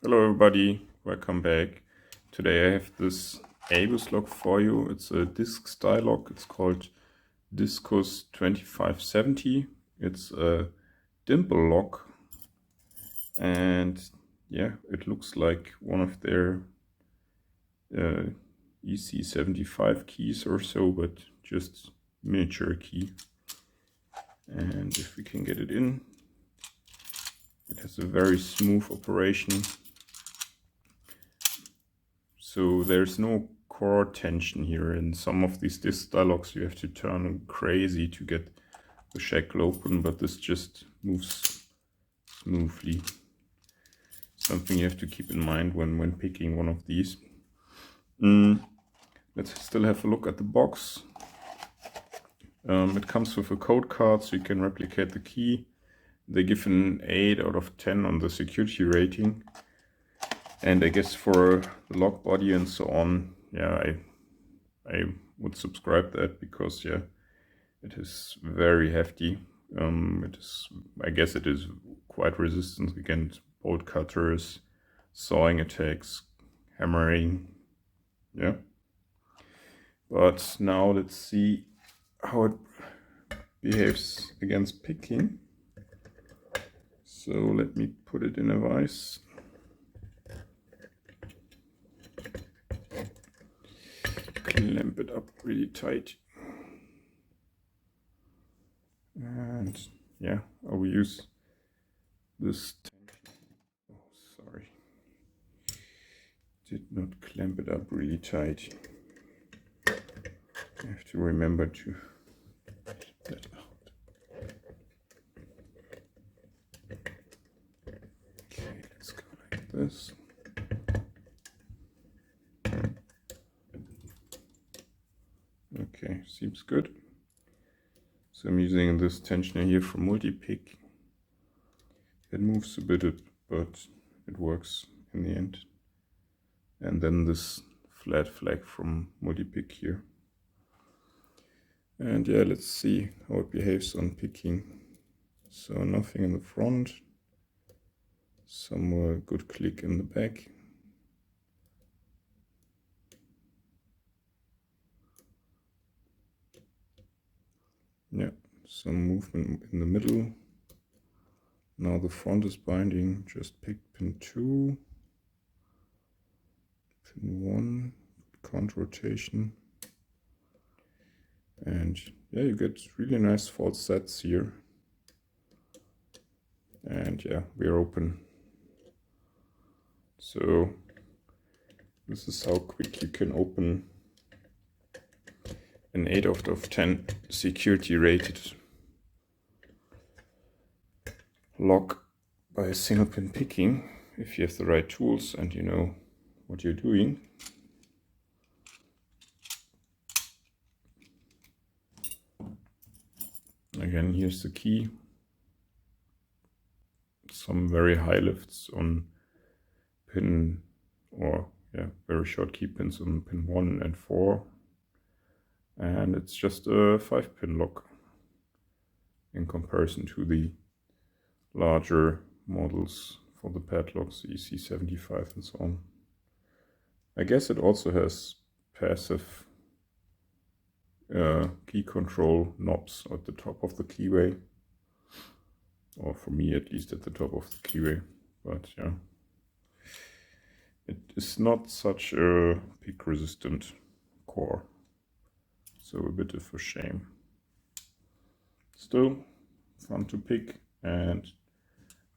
Hello everybody, welcome back. Today I have this ABUS lock for you. It's a disc style lock. It's called Diskus 2570. It's a dimple lock, and yeah, it looks like one of their EC75 keys or so, but just miniature key. And if we can get it in, it has a very smooth operation. So there's no core tension here. In some of these disc style locks you have to turn crazy to get the shackle open, but this just moves smoothly. Something you have to keep in mind when picking one of these. Let's still have a look at the box. It comes with a code card so you can replicate the key. They give an 8 out of 10 on the security rating. And I guess for the lock body and so on, yeah, I would subscribe that, because yeah, it is very hefty. I guess it is quite resistant against bolt cutters, sawing attacks, hammering, yeah. But now let's see how it behaves against picking. So let me put it in a vise. Clamp it up really tight, and yeah, I will use this tension. Oh, sorry, did not clamp it up really tight. I have to remember to get that out. Okay, let's go like this. Okay, seems good. So I'm using this tensioner here from Multipick. It moves a bit, but it works in the end. And then this flat flag from Multipick here. And yeah, let's see how it behaves on picking. So nothing in the front, some good click in the back. Yeah, some movement in the middle. Now the front is binding, just pick pin 2, pin 1, count rotation. And yeah, you get really nice false sets here. And yeah, we're open. So this is how quick you can open an 8 out of 10 security rated lock by single pin picking, if you have the right tools and you know what you're doing. Again, here's the key. Some very high lifts on pin, or yeah, very short key pins on pin 1 and 4. And it's just a 5-pin lock in comparison to the larger models for the padlocks, EC75 and so on. I guess it also has passive key control knobs at the top of the keyway, or for me at least at the top of the keyway. But yeah, it is not such a pick resistant core, so a bit of a shame. Still fun to pick and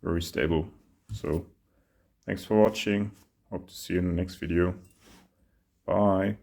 very stable. So thanks for watching, hope to see you in the next video. Bye.